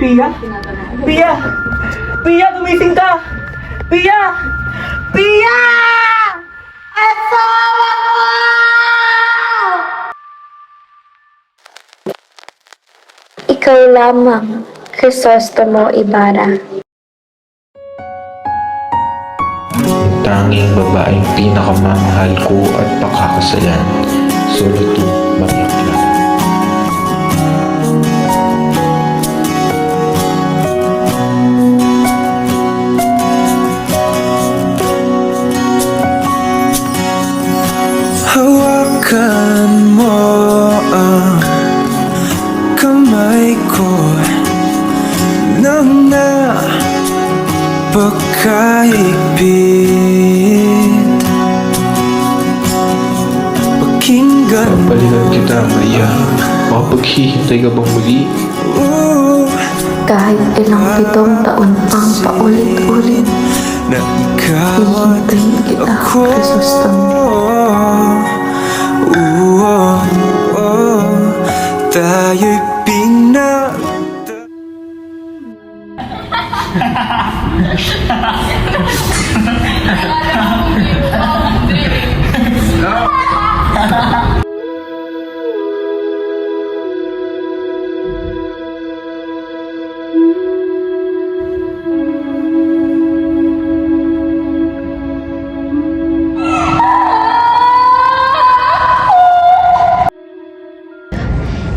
Pia? Pia! Pia, gumising ka! Pia! Pia! Asawa ko! Ikaw lamang, Crisostomo Ibarra. Tanging babaeng pinakamamahal ko at pakakasalan. Solo to, Maria Clara. Hawakan mo ang kamay ko nang napakaigpit. Pakinggan mo. Balikan kita, Maria. Makapaghihintay ka bang muli? Kahit ilang 7 taon pang paulit-ulit, Na ikaw at hihintayin kita, ako. Crisostomo. Tayo'y pinag...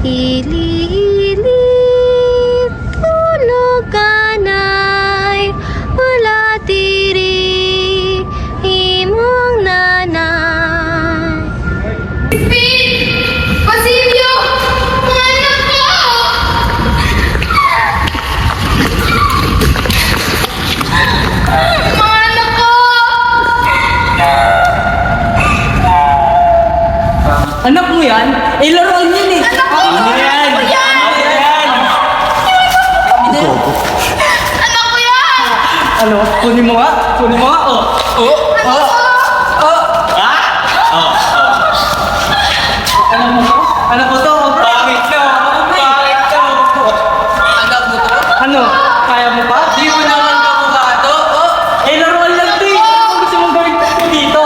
Ililit tuluganay wala diri imong nanay. Basilio! Mga anak ko! Mga anak ko! Anak mo yan? Eh, laruan yan eh! Anak ko! Ano yan? Anak ko yan! Anak ko yan! Ano? Kunin mo nga? Kunin mo nga? Oh! Oh! Oh! Oh! Ah! Oh! Oh! Anak mo to? Anak mo to? Bakit to? Bakit to? Anak mo to? Ano? Kaya mo pa? Di mo naman kamukha to? Oh! Eh, laruan lang to eh! Ano gusto mong gawin ko dito?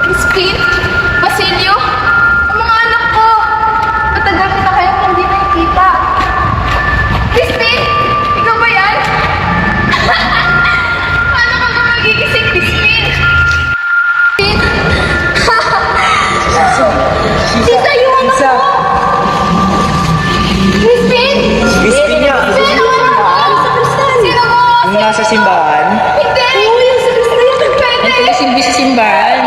Crispin? Basilio? Ang mga anak ko! Matagal kita kayong hindi nakikita. Crispin? Ikaw ba yan? Paano ka ba magigising, Crispin? Tita, yung anak ko! Crispin? Crispin niya! Crispin, ang anak ko! Sino mo? Yung nasa simbahan? Hindi! Oo, yung sa Crispin yung nagpwede! Nagkasilbi sa simbahan?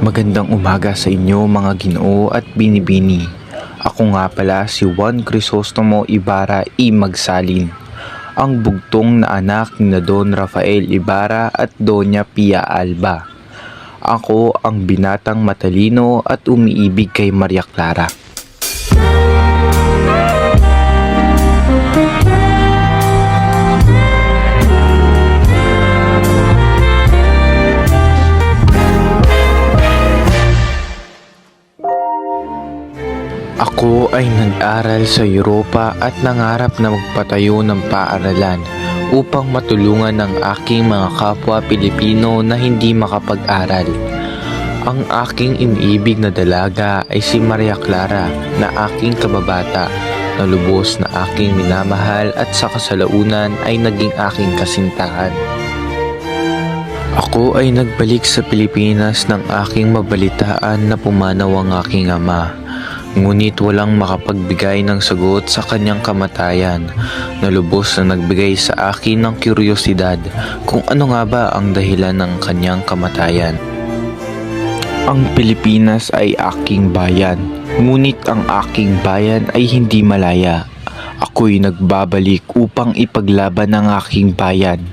Magandang umaga sa inyo mga Ginoo at Binibini. Ako nga pala si Juan Crisostomo Ibarra y Magsalin, ang bugtong na anak ni Don Rafael Ibarra at Doña Pia Alba. Ako ang binatang matalino at umiibig kay Maria Clara. Ako ay nag-aral sa Europa at nangarap na magpatayo ng paaralan upang matulungan ang aking mga kapwa Pilipino na hindi makapag-aral. Ang aking iniibig na dalaga ay si Maria Clara na aking kababata na lubos na aking minamahal at sa kasalaunan ay naging aking kasintahan. Ako ay nagbalik sa Pilipinas ng aking mabalitaan na pumanaw ang aking ama. Ngunit walang makapagbigay ng sagot sa kanyang kamatayan na lubos na nagbigay sa akin ng kuryosidad kung ano nga ba ang dahilan ng kanyang kamatayan. Ang Pilipinas ay aking bayan, ngunit ang aking bayan ay hindi malaya. Ako'y nagbabalik upang ipaglaban ang aking bayan,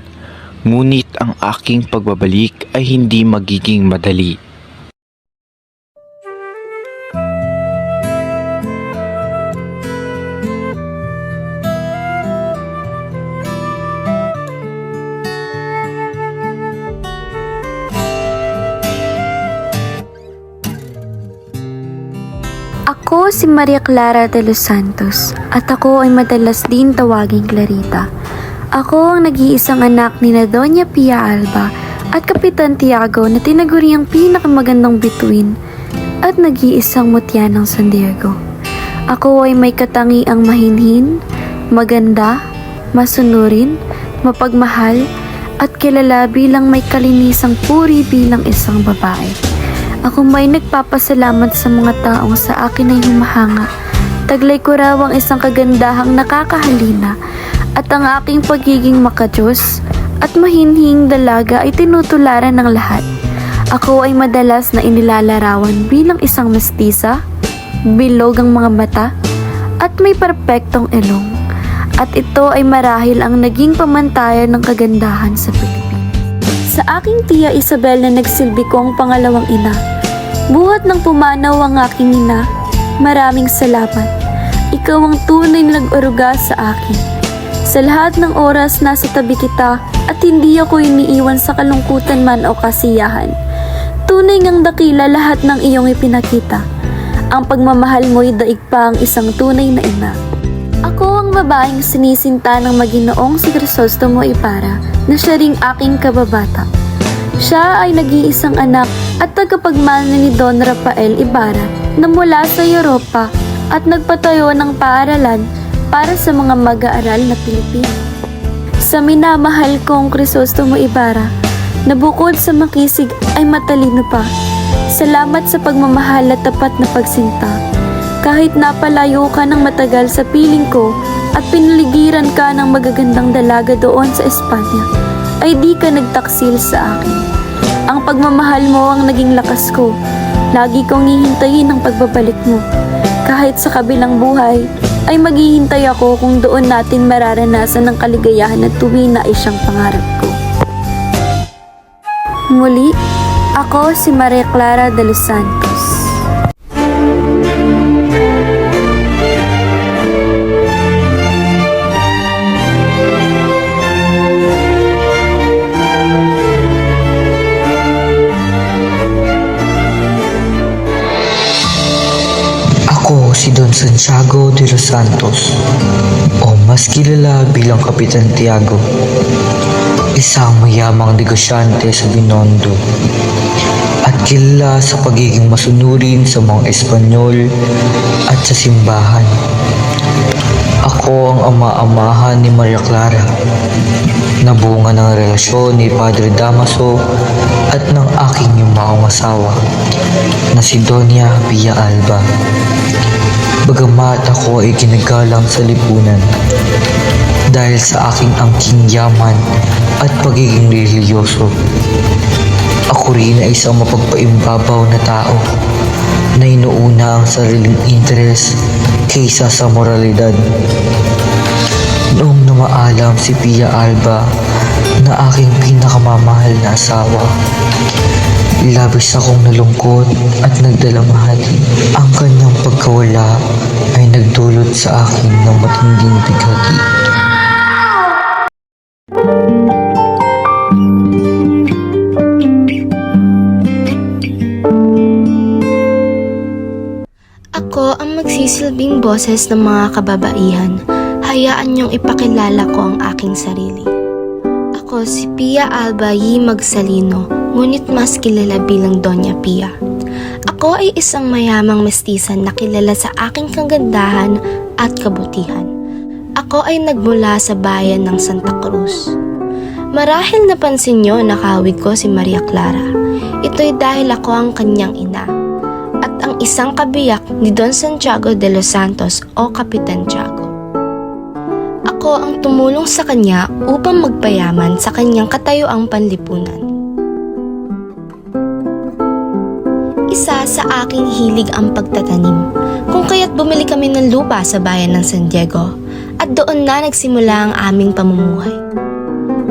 ngunit ang aking pagbabalik ay hindi magiging madali. Ako si Maria Clara de los Santos at ako ay madalas din tawaging Clarita. Ako ang nag-iisang anak ni na Doña Pia Alba at Kapitan Tiago na tinaguriang pinakamagandang bituin at nag-iisang mutya ng San Diego. Ako ay may katangiang mahinhin, maganda, masunurin, mapagmahal at kilala bilang may kalinisang puri bilang isang babae. Ako may nagpapasalamat sa mga taong sa akin ay humahanga. Taglay ko raw ang isang kagandahang nakakahalina at ang aking pagiging makajos at mahinhing dalaga ay tinutularan ng lahat. Ako ay madalas na inilalarawan bilang isang mestisa, bilog ang mga mata at may perpektong ilong. At ito ay marahil ang naging pamantayan ng kagandahan sa Pilipinas. Sa aking tiya Isabel na nagsilbi ko ang pangalawang ina, buhat ng pumanaw ang aking ina, maraming salamat. Ikaw ang tunay na nag-uruga sa akin. Sa lahat ng oras nasa tabi kita at hindi ako iniiwan sa kalungkutan man o kasiyahan. Tunay ngang dakila lahat ng iyong ipinakita. Ang pagmamahal mo'y daig pa ang isang tunay na ina. Ako ang babaeng sinisinta ng Maginoong si Crisostomo Ibarra na siya ring aking kababata. Siya ay nag-iisang anak at tagapagmana ni Don Rafael Ibarra na mula sa Europa at nagpatayo ng paaralan para sa mga mag-aaral na Pilipino. Sa minamahal kong Crisostomo Ibarra, na bukod sa makisig ay matalino pa, salamat sa pagmamahal at tapat na pagsinta. Kahit napalayo ka ng matagal sa piling ko at pinaligiran ka ng magagandang dalaga doon sa Espanya, ay di ka nagtaksil sa akin. Ang pagmamahal mo ang naging lakas ko. Lagi kong hihintayin ang pagbabalik mo. Kahit sa kabilang buhay, ay maghihintay ako kung doon natin mararanasan ng kaligayahan at tuwina ay siyang pangarap ko. Muli, ako si Maria Clara de los Santos. Ako si Don Santiago de los Santos, o mas kilala bilang Kapitan Tiago, isang mayamang negosyante sa Binondo at kilala sa pagiging masunurin sa mga Espanyol at sa simbahan. Ako ang ama-amahan ni Maria Clara, na bunga ng relasyon ni Padre Damaso at ng aking yumaong asawa na si Doña Pia Alba. Bagamat ako ay ginagalang sa lipunan dahil sa aking angking yaman at pagiging reliyoso, ako rin ay isang mapagpaimbabaw na tao na inuuna ang sariling interes kaysa sa moralidad. Noong namaalam si Pia Alba na aking pinakamamahal na asawa, labis akong nalungkot at nagdalamhati. Ang kanyang pagkawala ay nagdulot sa akin ng matinding bighati. Ako ang magsisilbing boses ng mga kababaihan. Hayaan niyong ipakilala ko ang aking sarili. Ako si Pia Alba Y. Magsalino, ngunit mas kilala bilang Doña Pia. Ako ay isang mayamang mestisan na kilala sa aking kagandahan at kabutihan. Ako ay nagmula sa bayan ng Santa Cruz. Marahil napansin niyo na kahawig ko si Maria Clara. Ito'y dahil ako ang kanyang ina at ang isang kabiyak ni Don Santiago de los Santos o Kapitan Tiago. Ako ang tumulong sa kanya upang magpayaman sa kanyang katayuang panlipunan. Isa sa aking hilig ang pagtatanim, kung kaya't bumili kami ng lupa sa bayan ng San Diego at doon na nagsimula ang aming pamumuhay.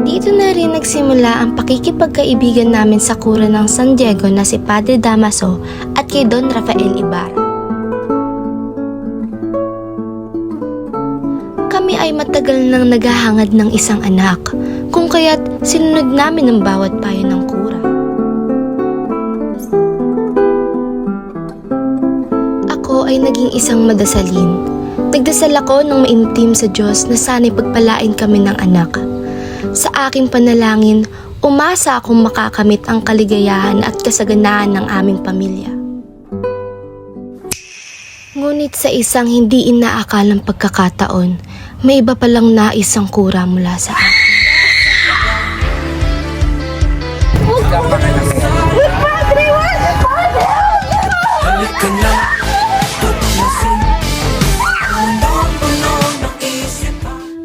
Dito na rin nagsimula ang pakikipagkaibigan namin sa kura ng San Diego na si Padre Damaso at kay Don Rafael Ibarra. Kami ay matagal nang naghahangad ng isang anak, kung kaya't sinunod namin ang bawat payo ng kura. Ako ay ako'y naging isang madasalin. Nagdasal ako ng maimtim sa Diyos na sana'y pagpalain kami ng anak. Sa aking panalangin, umasa akong makakamit ang kaligayahan at kasaganaan ng aming pamilya. Ngunit sa isang hindi inaakalang pagkakataon, may iba palang nais ang kura mula sa akin. Halika na, tuklasin.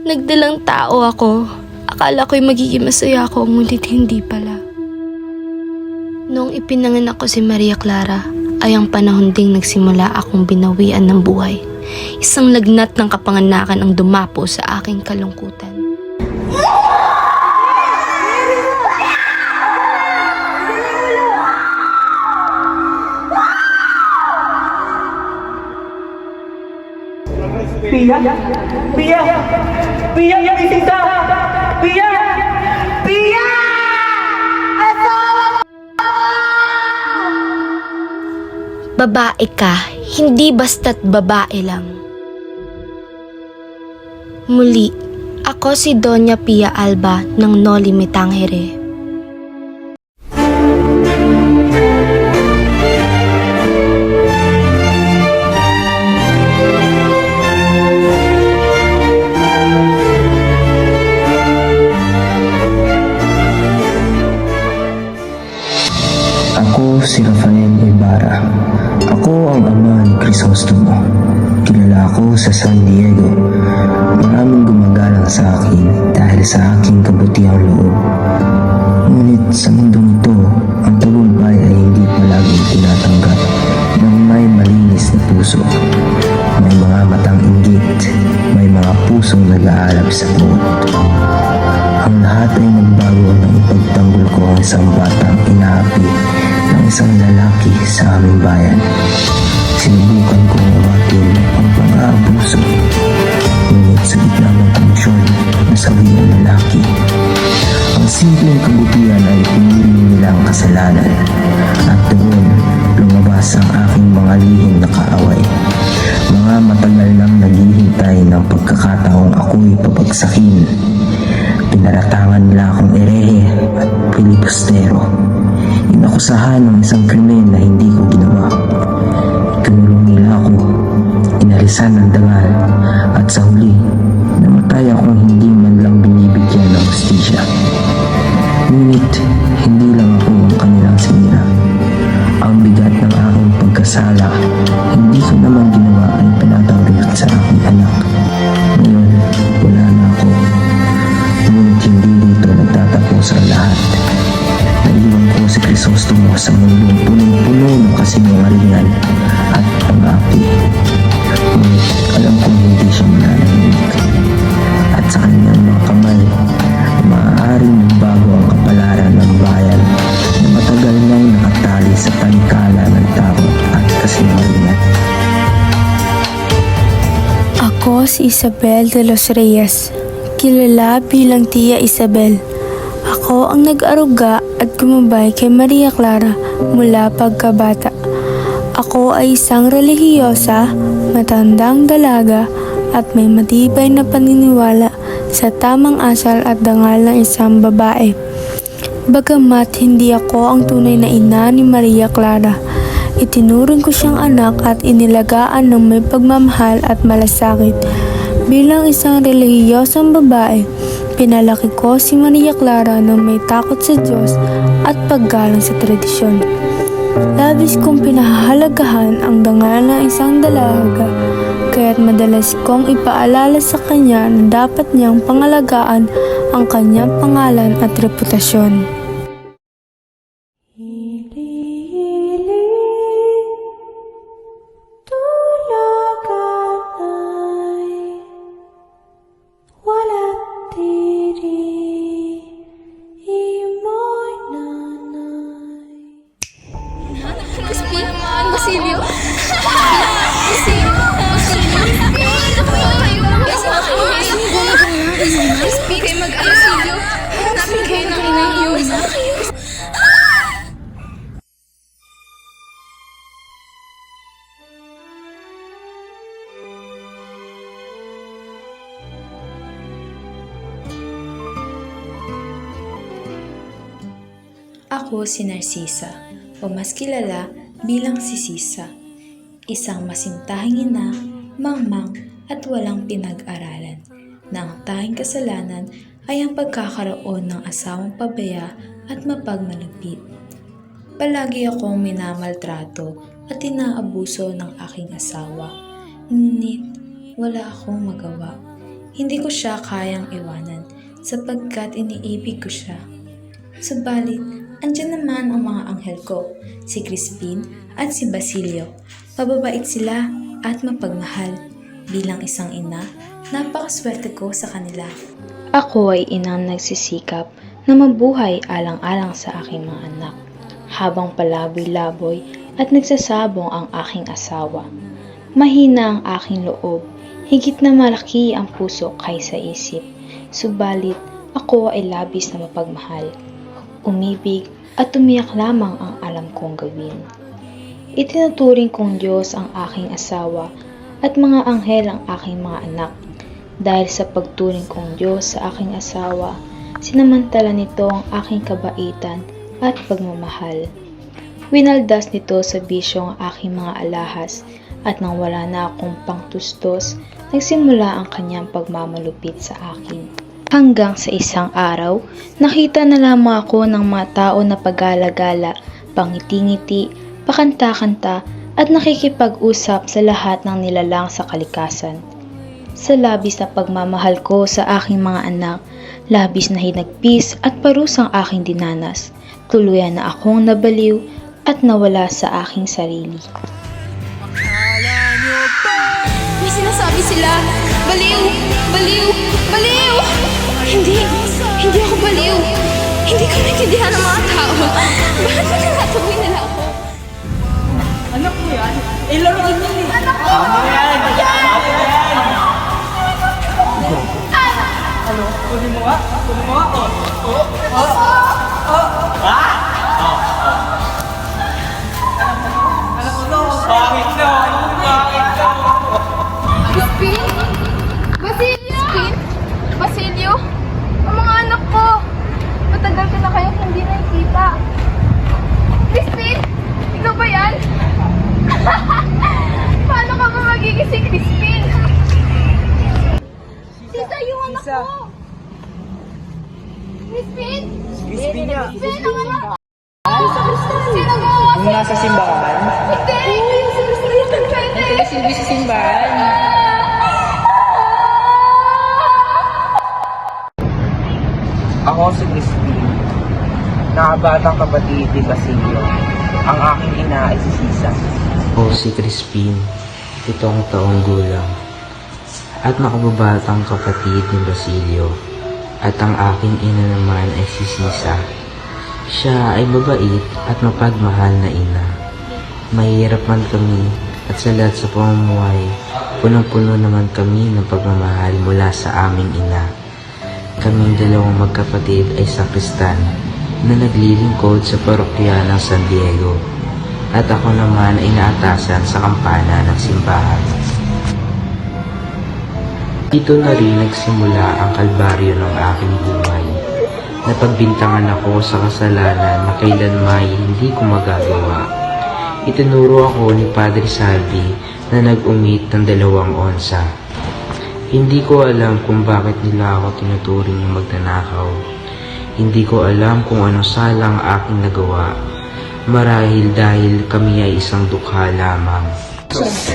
Nagdalang tao ako. Akala ko'y magiging masaya ako, ngunit hindi pala. Noong ipinanganak ko si Maria Clara, ay ang panahon ding nagsimula akong binawian ng buhay. Isang lagnat ng kapanganakan ang dumapo sa aking kalungkutan. Pia! Pia! Pia! Gising ka! Pia! Pia! Babae ka, hindi basta't babae lang. Muli, ako si Doña Pia Alba ng Noli Me Tangere. Ako si Rafael Ibarra. Ako ang ama ni Crisostomo. Kilala ako sa San Diego. Maraming gumagalang sa akin dahil sa aking kabutihang loob. Ngunit sa mundong ito, ang tagumpay ay hindi palaging tinatanggap ng may malinis na puso. May mga matang inggit, may mga pusong nag-aalab sa puot. Ang lahat ay nagbago nang ipagtanggol ko ang isang batang inaapi ng isang lalaki sa aming bayan. Sinubukan kong awatin ang pang-aabuso, ngunit sa gitna ng tensyon na sabi ng lalaki, ang simpleng kabutihan ay pinili nilang kasalanan at doon lumabas ang aking mga lihim na kaaway. Mga matagal nang naghihintay ng pagkakataong ako'y papagsakin. Pinaratangan nila akong erehe at pilibustero. Inakusahan ng isang krimen na hindi ko ginawa. Kinulong nila ako, inalisan ng dangal, at sa huli, namatay akong hindi man lang binibigyan ng hustisya. Ngunit, hindi lang ako ang kanilang sinira. Ang bigat ng aking pagkasala, hindi ko naman ginawa ay pinatawid sa aking anak. Ngayon, wala na ako. Ngunit hindi dito nagtatapos ang lahat. Naiwan ko si Crisostomo sa mundong punong-puno ng kasinungalingan at pang-api. Ngunit alam kong hindi siya mananahimik. At sa kanyang mga kamay, maaaring magbago ang kapalaran ng bayan na matagal nang nakatali sa talikala ng takot at kasinungalingan. Ako si Isabel de los Reyes, kilala bilang Tia Isabel. Ako ang nag-aruga at gumabay kay Maria Clara mula pagkabata. Ako ay isang relihiyosa, matandang dalaga at may matibay na paniniwala sa tamang asal at dangal ng isang babae. Bagamat hindi ako ang tunay na ina ni Maria Clara, itinuring ko siyang anak at inilagaan ng may pagmamahal at malasakit. Bilang isang relihiyosang babae, pinalaki ko si Maria Clara na may takot sa Diyos at paggalang sa tradisyon. Labis kong pinahahalagahan ang dangal ng isang dalaga, kaya't madalas kong ipaalala sa kanya na dapat niyang pangalagaan ang kanyang pangalan at reputasyon. Crispin? Basilio? Basilio? Crispin, kayo mag-Basilio. Hanapin kayo ng inang iyong Ako si Narcisa, o mas kilala bilang si Sisa. Isang masintahing ina, mangmang at walang pinag-aralan, na ang tanging kasalanan ay ang pagkakaroon ng asawang pabaya at mapagmalupit. Palagi akong minamaltrato at inaabuso ng aking asawa, ngunit wala akong magawa. Hindi ko siya kayang iwanan sapagkat iniibig ko siya. Subalit, andyan naman ang mga anghel ko, si Crispin at si Basilio. Mababait sila at mapagmahal. Bilang isang ina, napakaswerte ko sa kanila. Ako ay inang nagsisikap na mabuhay alang-alang sa aking mga anak, habang palaboy-laboy at nagsasabong ang aking asawa. Mahina ang aking loob, higit na malaki ang puso kaysa isip. Subalit, ako ay labis na mapagmahal. Umibig at umiyak lamang ang alam kong gawin. Itinuturing kong Diyos ang aking asawa at mga anghel ang aking mga anak. Dahil sa pagturing kong Diyos sa aking asawa, sinamantala nito ang aking kabaitan at pagmamahal. Winaldas nito sa bisyo ang aking mga alahas at nang wala na akong pangtustos, nagsimula ang kanyang pagmamalupit sa akin. Hanggang sa isang araw, nakita na lamang ako ng mga tao na pagala-gala, pangiti-ngiti, pakanta-kanta at nakikipag-usap sa lahat ng nilalang sa kalikasan. Sa labis na pagmamahal ko sa aking mga anak, labis na hinagpis at parusang aking dinanas, tuluyan na akong nabaliw at nawala sa aking sarili. May sinasabi sila, baliw, baliw, baliw! Hindi ako baliw. Hindi ko naintindihan ng mga tao. Bakit ba tinataboy nila ako? Anak mo yan? Eh, laruan mo eh. Anak ko! Ano? Kunin mo nga? Kunin mo nga? Anak ko to. Bakit to? Bakit to? Crispin? Basilio? Basilio? Ang mga anak ko. Matagal ko na kayong hindi nakikita. Crispin? Ikaw ba yan? Paano ka ba magiging si Crispin? Sisa, yung anak ko! Crispin? Crispin niya. Crispin, ang anak ko! Sino gawa? Kung nasa simbahan? Hindi! Yung si Crispin! Hindi! Silbi sa simbahan. Ako si Crispin, nakabatang kapatid ni Basilio. Ang aking ina ay si Sisa. O si Crispin, 7 taong gulang, at nakababatang kapatid ni Basilio, at ang aking ina naman ay si Sisa. Siya ay mabait at mapagmahal na ina. Mahirap man kami at sa lahat sa pamumuhay, punong-puno naman kami ng pagmamahal mula sa aming ina. Kaming dalawang magkapatid ay sakristan na naglilingkod sa parokya ng San Diego, at ako naman ay naatasan sa kampana ng simbahan. Dito na rin nagsimula ang kalbaryo ng aking buhay. Napagbintangan ako sa kasalanan na kailanmay hindi ko magagawa. Itinuro ako ni Padre Salvi na nag-umit ng 2 onsa. Hindi ko alam kung bakit nila ako tinuturing na magnanakaw. Hindi ko alam kung anong salang aking nagawa. Marahil dahil kami ay isang dukha lamang.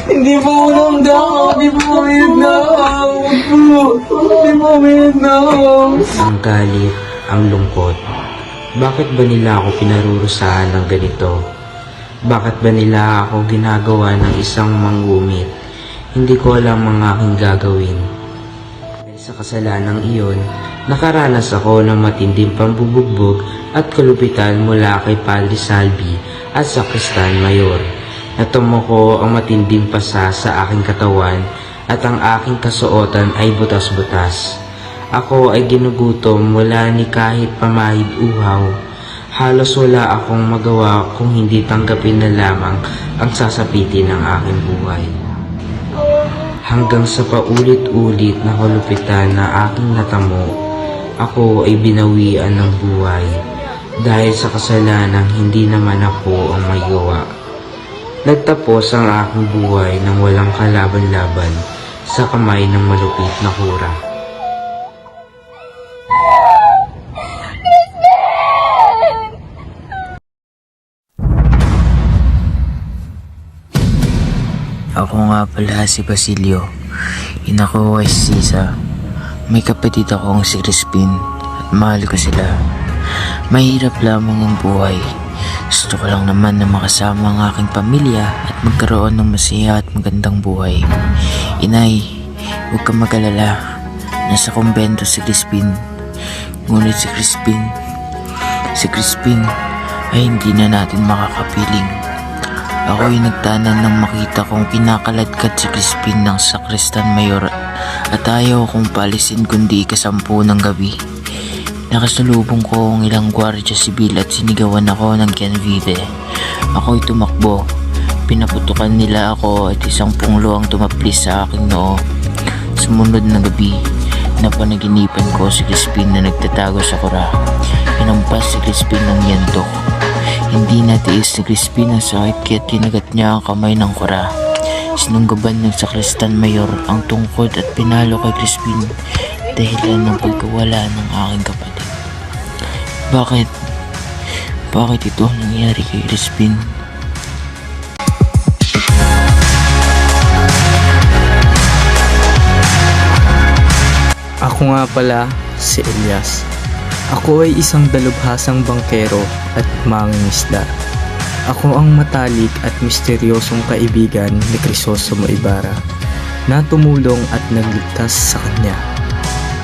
Hindi po unang daw. Hindi po umayad na ako. Hindi po umayad na ako. Ang galit, ang lungkot. Bakit ba nila ako pinarurusahan ng ganito? Bakit ba nila ako ginagawa ng isang mangumit? Hindi ko alam ang aking gagawin. Dahil sa kasalanang iyon, nakaranas ako ng matinding pambubugbog at kalupitan mula kay Padre Salvi at Sakristan Mayor. Natamo ko ang matinding pasa sa aking katawan at ang aking kasuotan ay butas-butas. Ako ay ginugutom mula ni kahit pamahid uhaw. Halos wala akong magawa kung hindi tanggapin na lamang ang sasapitin ng aking buhay. Hanggang sa paulit-ulit na kalupitan na aking natamo, ako ay binawian ng buhay. Dahil sa kasalanang hindi naman ako ang may gawa. Nagtapos ang aking buhay nang walang kalaban-laban sa kamay ng malupit na kura. Ako nga pala si Basilio. Ina ko ay si Sisa. May kapatid akong si Crispin at mahal ko sila. Mahirap lamang ang buhay. Gusto ko lang naman na makasama ang aking pamilya at magkaroon ng masaya at magandang buhay. Inay, huwag kang mag-alala. Nasa kumbento si Crispin. Ngunit si Crispin ay hindi na natin makakapiling. Ako'y nagtanan nang makita kong kinakaladkad si Crispin ng Sakristan Mayor at ayaw kong palisin kundi ikasampu ng gabi. Nakasalubong ko ang ilang gwardiya sibil at sinigawan ako ng Kianvide. Ako'y tumakbo. Pinaputukan nila ako at isang punglo ang tumaplis sa aking noo. Sumunod na gabi, napanaginipan ko si Crispin na nagtatago sa kura. Hinampas si Crispin ng yantok. Hindi natiis ni Crispin ang sakit kaya't kinagat niya ang kamay ng kura. Sinunggaban ng Sakristan Mayor ang tungkod at pinalo kay Crispin dahilan ng pagkawala ng aking kapatid. Bakit ito nangyari kay Crispin? Ako nga pala si Elias. Ako ay isang dalubhasang bangkero at mangingisda. Ako ang matalik at misteryosong kaibigan ni Crisostomo Ibarra na tumulong at nagligtas sa kanya.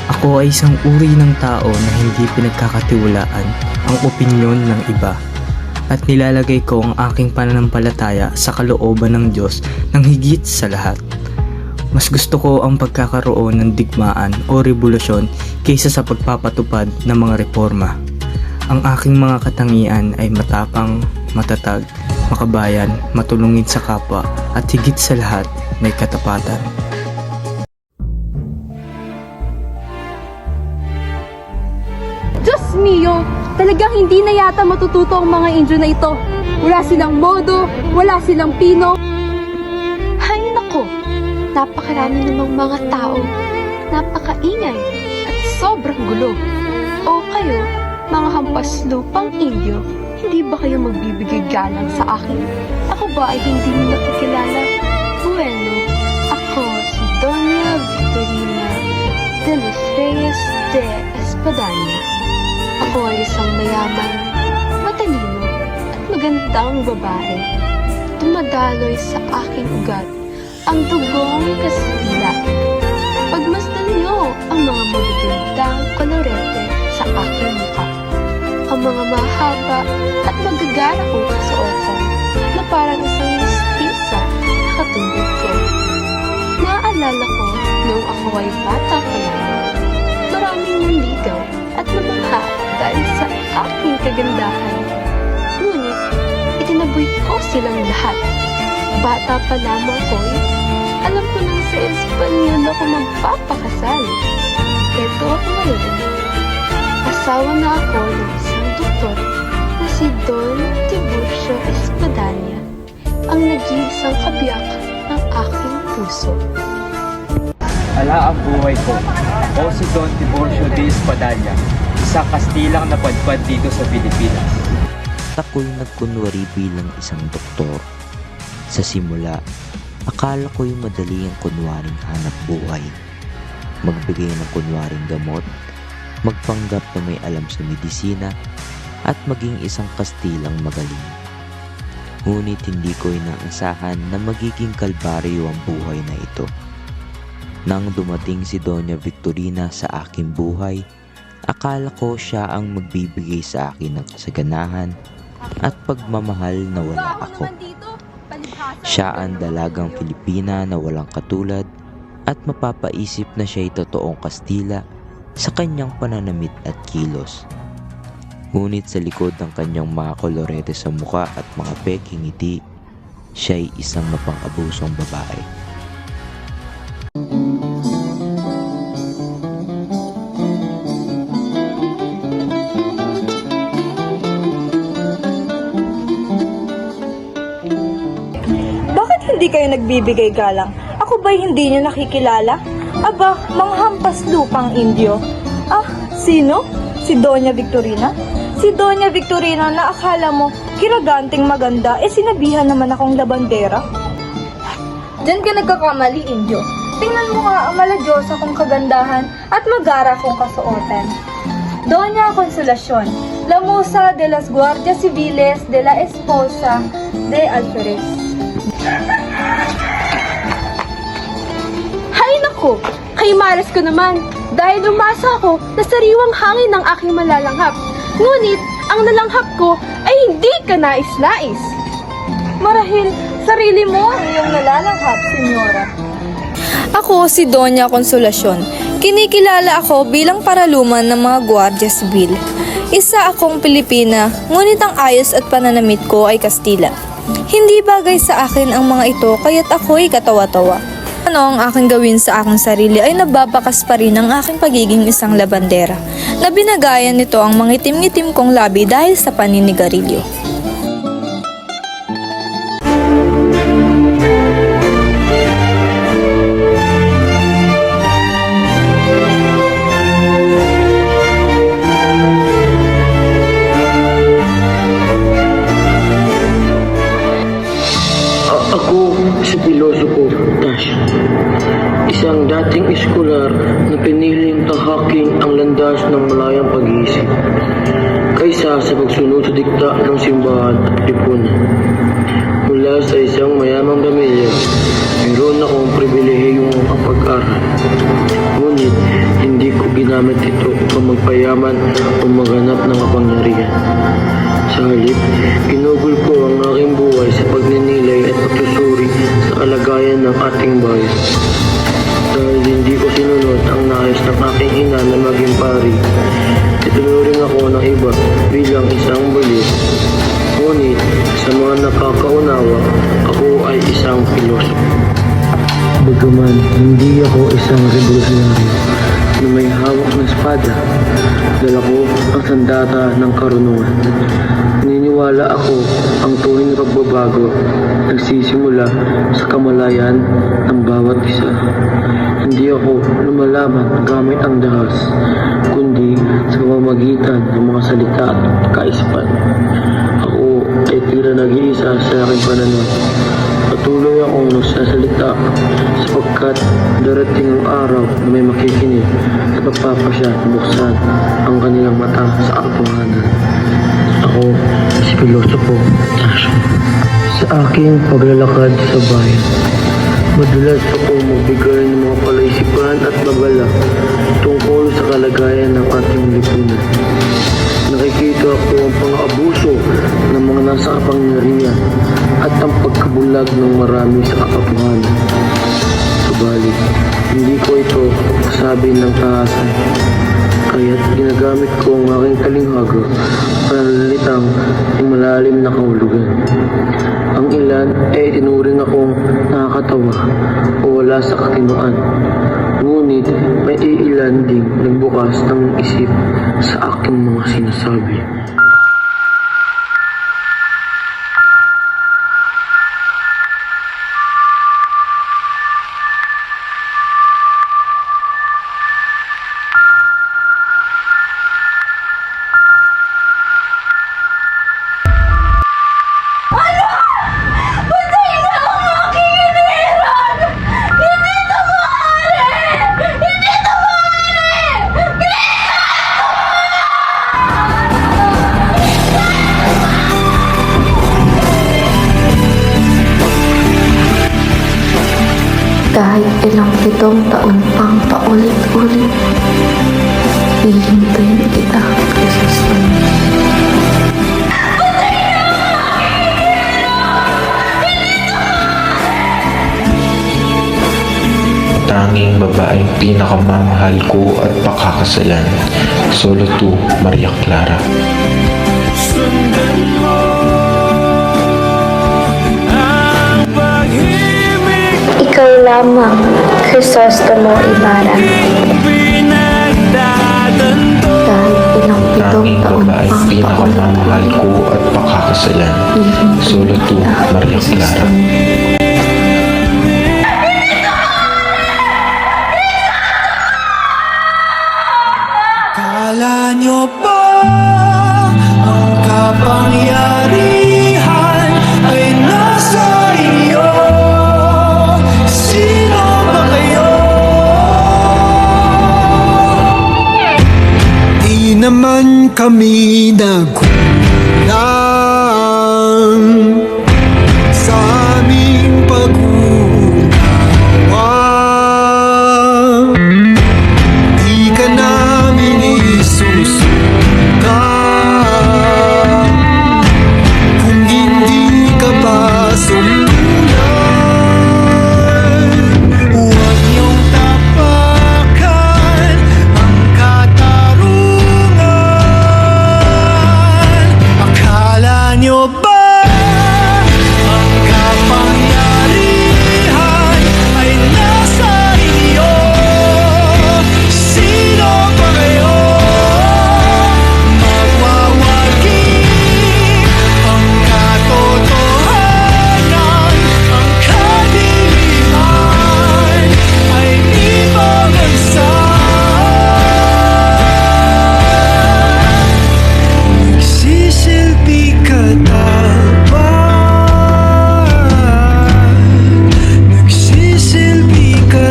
Ako ay isang uri ng tao na hindi pinagkakatiwalaan ang opinyon ng iba at nilalagay ko ang aking pananampalataya sa kalooban ng Diyos ng higit sa lahat. Mas gusto ko ang pagkakaroon ng digmaan o revolusyon kaysa sa pagpapatupad ng mga reforma. Ang aking mga katangian ay matapang, matatag, makabayan, matulungin sa kapwa at higit sa lahat may katapatan. Diyos mio! Talagang hindi na yata matututo ang mga Indio na ito. Wala silang modo, wala silang pino. Hay nako! Napakarami namang mga tao, napakaingay at sobrang gulo. O kayo, mga hampas lupang Indio, hindi ba kayo magbibigay galang sa akin? Ako ba ay hindi mo nakikilala? Bueno, ako si Doña Victorina de los Reyes de Espadanya. Ako ay isang mayaman, matalino at magandang babae. Dumadaloy sa aking ugat ang dugong Kastila. Pagmasdan niyo ang mga magagandang kolorete sa aking mukha. Ang mga mahaba at magagara kong kasuotan na parang isang mistisa na katulad ko. Naaalala ko noong ako ay bata pa lang. Maraming nanligaw at namangha dahil sa aking kagandahan. Ngunit, itinaboy ko silang lahat. Bata pa lamang ko, alam ko nang sa Espanyol ako magpapakasal. Ito ako ngayon. Asawa na ako ng isang doktor na si Don Tiburcio Espadanya, ang nag-iisang kabiyak ng aking puso. Ala ang buhay ko. Ako si Don Tiburcio de Espadanya, isang Kastilang napadpad dito sa Pilipinas. Ako'y nagkunwari bilang isang doktor. Sa simula, akala ko'y madali ang kunwaring hanap buhay. Magbigay ng kunwaring gamot, magpanggap na may alam sa medisina, at maging isang Kastilang magaling. Ngunit hindi ko inaasahan na magiging kalbaryo ang buhay na ito. Nang dumating si Doña Victorina sa aking buhay, akala ko siya ang magbibigay sa akin ng kasaganahan at pagmamahal na wala ako. Siya ang dalagang Pilipina na walang katulad at mapapaisip na siya'y totoong Kastila sa kanyang pananamit at kilos. Ngunit sa likod ng kanyang mga kolorete sa muka at mga peking ngiti, siya'y isang mapang-abusong babae. kayo nagbibigay galang? Ako ba'y hindi niyo nakikilala? Aba, mga hampas lupang Indio. Ah, sino? Si Doña Victorina? Si Doña Victorina na akala mo kiraganting maganda, sinabihan naman akong labandera. Diyan ka nagkakamali, Indio. Tingnan mo nga ang maladyosa kong kagandahan at magara kong kasuotan. Doña Consolacion, la musa de las Guardias Civiles de la Esposa de Alferez. Hay naku! Kay malas ko naman dahil umasa ako na sariwang hangin ng aking malalanghap. Ngunit, ang nalanghap ko ay hindi ka nais-nais. Marahil, sarili mo ang iyong nalalanghap, senyora. Ako si Doña Consolacion. Kinikilala ako bilang paraluman ng mga Guardia Civil. Isa akong Pilipina, ngunit ang ayos at pananamit ko ay Kastila. Hindi bagay sa akin ang mga ito kaya't ako'y katawa-tawa. Ano ang aking gawin sa aking sarili ay nababakas pa rin ang aking pagiging isang labandera na binagayan nito ang mga itim-itim kong labi dahil sa paninigarilyo. Ako si Pilosopo Dash, isang dating eskolar na piniling tahaking ang landas ng malayang pag-iisip kaysa sa pagsunod sa dikta ng simbahan at lipunan. Mula sa isang mayamang pamilya, mayroon akong pribilehiyong pag-aral. Ngunit hindi ko ginamit ito upang magpayaman o maghanap ng kapangyarihan. Sa halip, ginugol ko ang aking buhay sa pagninilay at pagsusuri sa kalagayan ng ating bayan. Dahil hindi ko sinunod ang nais ng aking ina na maging pari, itinuring ako ng iba bilang isang bulit. Ngunit sa mga nakakaunawa, ako ay isang pilosopo. Bagaman hindi ako isang revolusyonaryo na may hawak na espada, dala ko ang sandata ng karunungan. Naniniwala ako ang tunay na pagbabago nagsisimula sa kamalayan ng bawat isa. Hindi ako lumalaban gamit ang dahas, kundi sa pamamagitan ng mga salita at kaisipan. Ako ay tila nag-iisa sa aking pananaw. Patuloy akong nagsasalita sapagkat darating ang araw na may makikinig at magpapasya at buksan ang kanilang mata sa katotohanan. Ako si Pilosopo Dash. Sa aking paglalakad sa bayan, madalas akong magbigay ng mga palaisipan at babala tungkol sa kalagayan ng ating lipunan. Nakikita ko ang pang-abuso ng mga nasa kapangyarihan at ang pagkabulag ng marami sa katotohanan. Subalit, hindi ko ito sabi ng taasan. Kaya't ginagamit ko ang aking talinghaga para lalitang ang malalim na kahulugan. Ang ilan ay tinuring akong nakakatawa o wala sa katinoan. Ngunit may iilan ding nagbukas ng isip sa aking mga sinasabi. Kahit ilang 7 taon pang paulit-ulit, hihintayin kita, Crisostomo. Tanging babaeng pinakamamahal ko at pakakasalan. Solo 2, Maria Clara. Sundan mo ang pag-ibig. Ikaw lamang, Crisostomo Ibarra. Kahit ilang 7 taon Babaeng pang pinakamamahal ko at pakakasalan. Solo 2, Maria Clara. Akala nyo ba ang kapangyarihan ay nasa inyo? Sino ba kayo? Di naman kami nagkulang sa aming pag-unawa. Di ka namin isusuka kung hindi ka pa sumulan. Huwag niyong tapakan ang katarungan. Akala niyo ba ang kapangyarihan ay nasa inyo? Sino ba kayo? Mawawagi ang katotohanan, ang kadiliman ay di babagsak. Nagsisilbi ka dapat, nagsisilbi ka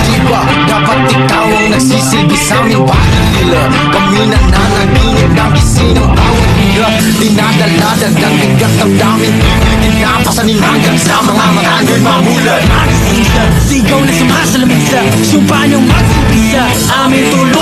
Di ba dapat ikaw ang nagsisilbi sa aming bahay nila? Kami na nanaginip ng gisinang bawat hira. Dinadala-dagdag bigat ng daming pinapasanin hanggang sa mga marangal mamulan. Sigaw na sumasalamig sa sumpa niyong magsipisa. Aming tulong